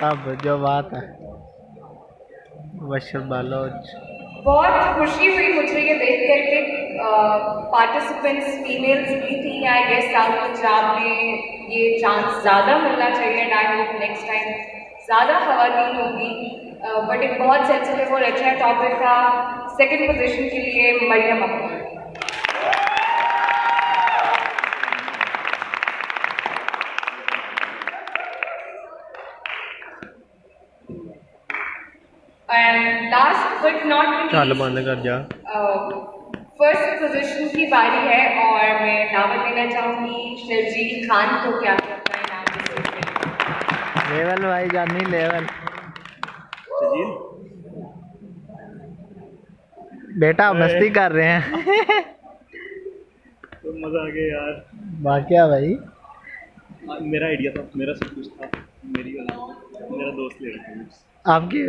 अब जो बात है बशर बालोच। बहुत खुशी हुई मुझे ये देख कर के पार्टिसिपेंट्स फीमेल्स भी थी। आई गेस साउथ पंजाब में ये चांस ज़्यादा मिलना चाहिए and I hope next time ज़्यादा खवातीन होंगी। बट एक बहुत सेंसिटिव और अच्छा टॉपिक था। सेकंड पोजीशन के लिए Mariam Akhtar. And last but not चल बंद कर जा। फर्स्ट पोजीशन की बारी है और मैं दावत देना चाहूंगी शर्जील खान को क्या अपना इनाम दे सकते हैं। लेवल भाई जानी लेवल। बेटा मस्ती कर रहे हैं। तो मजा आ गया यार। बाकिया भाई मेरा आइडिया था, मेरा सब कुछ था, मेरा दोस्त ले रहे थे। आपकी